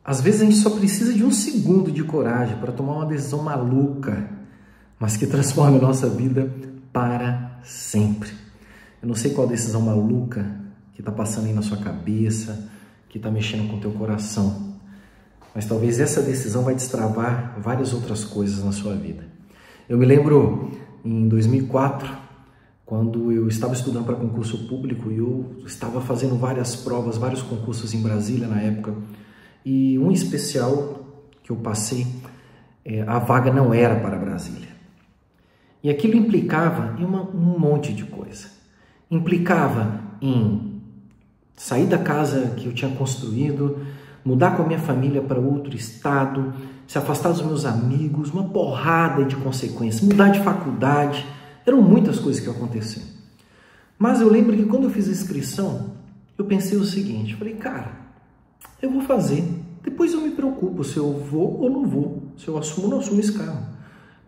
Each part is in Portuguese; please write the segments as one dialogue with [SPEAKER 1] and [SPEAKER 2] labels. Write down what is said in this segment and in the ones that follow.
[SPEAKER 1] Às vezes a gente só precisa de um segundo de coragem para tomar uma decisão maluca, mas que transforme a nossa vida para sempre. Eu não sei qual decisão maluca que está passando aí na sua cabeça, que está mexendo com o teu coração, mas talvez essa decisão vai destravar várias outras coisas na sua vida. Eu me lembro em 2004, quando eu estava estudando para concurso público e eu estava fazendo várias provas, vários concursos em Brasília na época, e um especial que eu passei, a vaga não era para Brasília. E aquilo implicava em um monte de coisa. Implicava em sair da casa que eu tinha construído, mudar com a minha família para outro estado, se afastar dos meus amigos, uma porrada de consequências, mudar de faculdade. Eram muitas coisas que aconteceram. Mas eu lembro que quando eu fiz a inscrição, eu pensei o seguinte, falei, cara, eu vou fazer, depois eu me preocupo se eu vou ou não vou, se eu assumo ou não assumo esse cargo.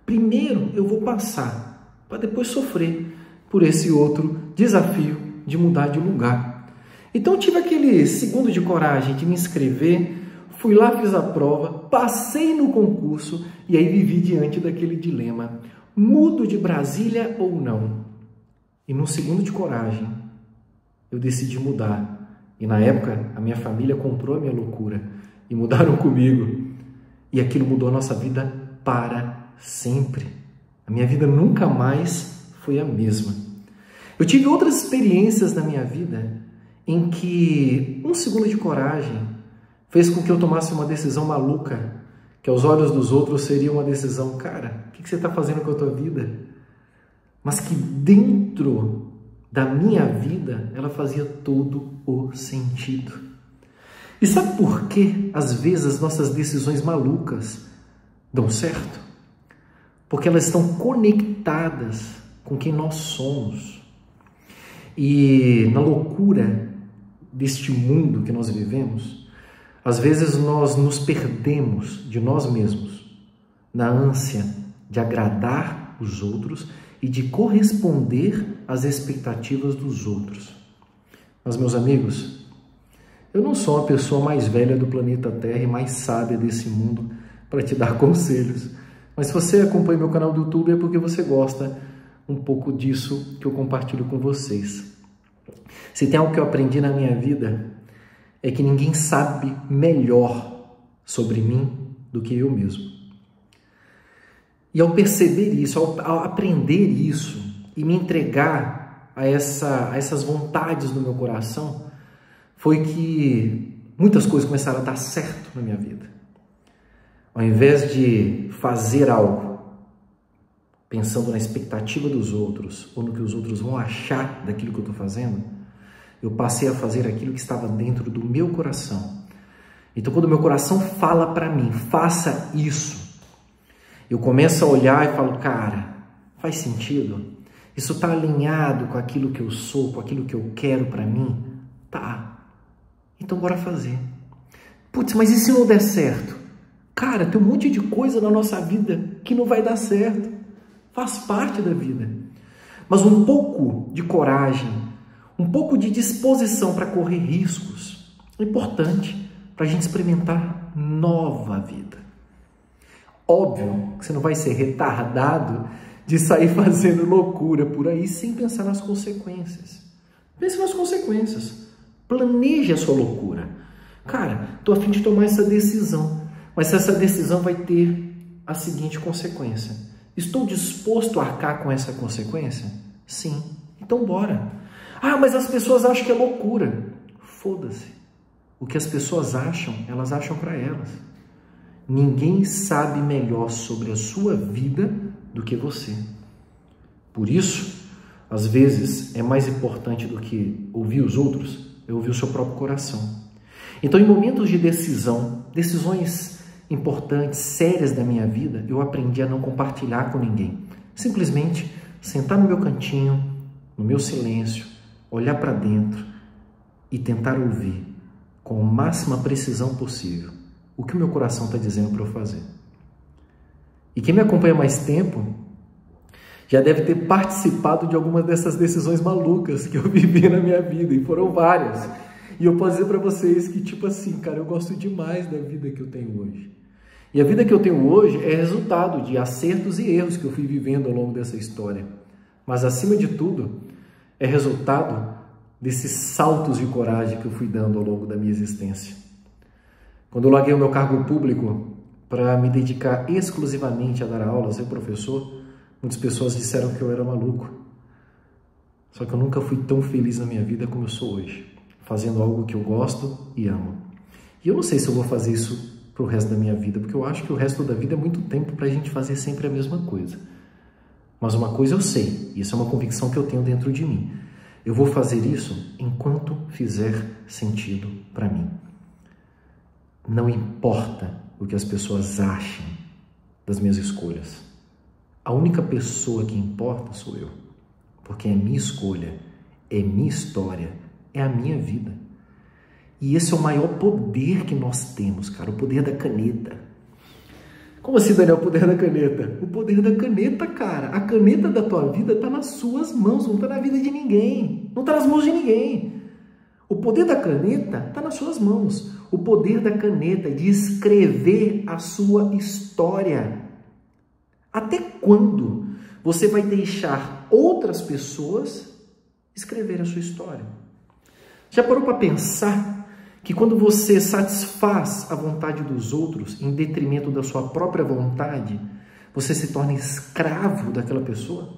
[SPEAKER 1] Primeiro eu vou passar, para depois sofrer por esse outro desafio de mudar de lugar. Então eu tive aquele segundo de coragem de me inscrever, fui lá, fiz a prova, passei no concurso e aí vivi diante daquele dilema. Mudo de Brasília ou não? E num segundo de coragem, eu decidi mudar. E na época, a minha família comprou a minha loucura e mudaram comigo. E aquilo mudou a nossa vida para sempre. A minha vida nunca mais foi a mesma. Eu tive outras experiências na minha vida em que um segundo de coragem fez com que eu tomasse uma decisão maluca, que aos olhos dos outros seria uma decisão, cara, o que você está fazendo com a tua vida? Mas que dentro da minha vida, ela fazia todo o sentido. E sabe por que, às vezes, as nossas decisões malucas dão certo? Porque elas estão conectadas com quem nós somos. E na loucura deste mundo que nós vivemos, às vezes nós nos perdemos de nós mesmos, na ânsia de agradar os outros e de corresponder às expectativas dos outros. Mas, meus amigos, eu não sou a pessoa mais velha do planeta Terra e mais sábia desse mundo para te dar conselhos. Mas se você acompanha meu canal do YouTube é porque você gosta um pouco disso que eu compartilho com vocês. Se tem algo que eu aprendi na minha vida, é que ninguém sabe melhor sobre mim do que eu mesmo. E ao perceber isso, ao aprender isso e me entregar a essas vontades no meu coração, foi que muitas coisas começaram a dar certo na minha vida. Ao invés de fazer algo pensando na expectativa dos outros ou no que os outros vão achar daquilo que eu estou fazendo, eu passei a fazer aquilo que estava dentro do meu coração. Então, quando o meu coração fala para mim, faça isso, eu começo a olhar e falo, cara, faz sentido? Isso está alinhado com aquilo que eu sou, com aquilo que eu quero para mim? Tá. Então bora fazer. Putz, mas e se não der certo? Cara, tem um monte de coisa na nossa vida que não vai dar certo. Faz parte da vida. Mas um pouco de coragem, um pouco de disposição para correr riscos é importante para a gente experimentar nova vida. Óbvio que você não vai ser retardado de sair fazendo loucura por aí sem pensar nas consequências. Pense nas consequências. Planeje a sua loucura. Cara, estou a fim de tomar essa decisão, mas essa decisão vai ter a seguinte consequência. Estou disposto a arcar com essa consequência? Sim. Então bora. Ah, mas as pessoas acham que é loucura. Foda-se. O que as pessoas acham, elas acham para elas. Ninguém sabe melhor sobre a sua vida do que você. Por isso, às vezes, é mais importante do que ouvir os outros, é ouvir o seu próprio coração. Então, em momentos de decisão, decisões importantes, sérias da minha vida, eu aprendi a não compartilhar com ninguém. Simplesmente sentar no meu cantinho, no meu silêncio, olhar para dentro e tentar ouvir com a máxima precisão possível o que o meu coração está dizendo para eu fazer. E quem me acompanha mais tempo já deve ter participado de algumas dessas decisões malucas que eu vivi na minha vida, e foram várias. E eu posso dizer para vocês que, tipo assim, cara, eu gosto demais da vida que eu tenho hoje. E a vida que eu tenho hoje é resultado de acertos e erros que eu fui vivendo ao longo dessa história. Mas, acima de tudo, é resultado desses saltos de coragem que eu fui dando ao longo da minha existência. Quando eu larguei o meu cargo público para me dedicar exclusivamente a dar aulas, ser professor, muitas pessoas disseram que eu era maluco. Só que eu nunca fui tão feliz na minha vida como eu sou hoje, fazendo algo que eu gosto e amo. E eu não sei se eu vou fazer isso para o resto da minha vida, porque eu acho que o resto da vida é muito tempo para a gente fazer sempre a mesma coisa. Mas uma coisa eu sei, e isso é uma convicção que eu tenho dentro de mim. Eu vou fazer isso enquanto fizer sentido para mim. Não importa o que as pessoas achem das minhas escolhas. A única pessoa que importa sou eu. Porque é minha escolha, é minha história, é a minha vida. E esse é o maior poder que nós temos, cara, o poder da caneta. Como assim, Daniel, o poder da caneta? O poder da caneta, cara. A caneta da tua vida está nas suas mãos, não está na vida de ninguém. Não está nas mãos de ninguém. O poder da caneta está nas suas mãos. O poder da caneta de escrever a sua história. Até quando você vai deixar outras pessoas escrever a sua história? Já parou para pensar que quando você satisfaz a vontade dos outros em detrimento da sua própria vontade, você se torna escravo daquela pessoa?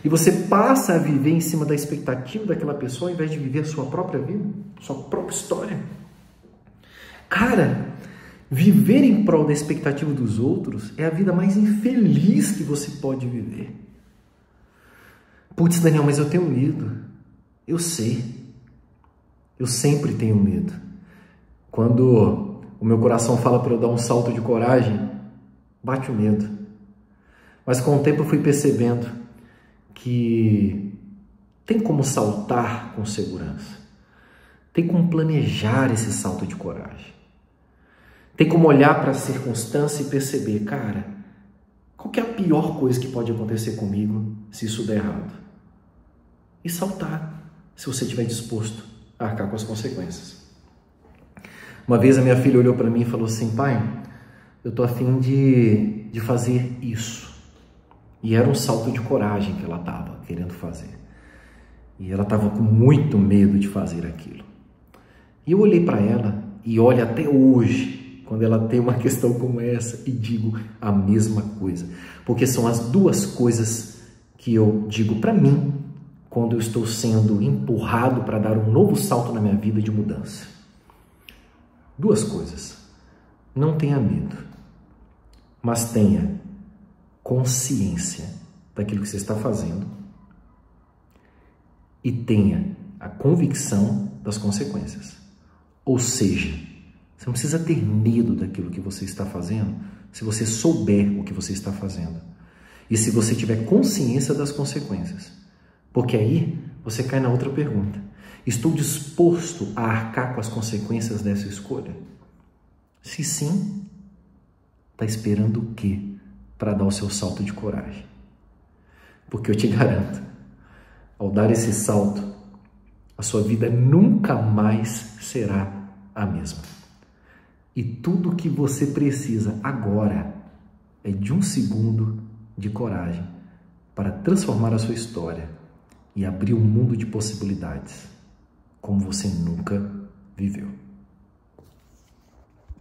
[SPEAKER 1] E você passa a viver em cima da expectativa daquela pessoa ao invés de viver a sua própria vida, sua própria história? Cara, viver em prol da expectativa dos outros é a vida mais infeliz que você pode viver. Putz, Daniel, mas eu tenho medo. Eu sei. Eu sempre tenho medo. Quando o meu coração fala para eu dar um salto de coragem, bate o medo. Mas com o tempo eu fui percebendo que tem como saltar com segurança. Tem como planejar esse salto de coragem. Tem como olhar para a circunstância e perceber, cara, qual que é a pior coisa que pode acontecer comigo se isso der errado? E saltar, se você estiver disposto a arcar com as consequências. Uma vez a minha filha olhou para mim e falou assim, pai, eu tô a fim de fazer isso. E era um salto de coragem que ela estava querendo fazer. E ela estava com muito medo de fazer aquilo. E eu olhei para ela e olho até hoje, quando ela tem uma questão como essa, e digo a mesma coisa. Porque são as duas coisas que eu digo para mim quando eu estou sendo empurrado para dar um novo salto na minha vida de mudança. Duas coisas. Não tenha medo, mas tenha consciência daquilo que você está fazendo e tenha a convicção das consequências. Ou seja, você não precisa ter medo daquilo que você está fazendo se você souber o que você está fazendo e se você tiver consciência das consequências. Porque aí você cai na outra pergunta. Estou disposto a arcar com as consequências dessa escolha? Se sim, está esperando o quê para dar o seu salto de coragem? Porque eu te garanto, ao dar esse salto, a sua vida nunca mais será a mesma. E tudo o que você precisa agora é de um segundo de coragem para transformar a sua história e abrir um mundo de possibilidades como você nunca viveu.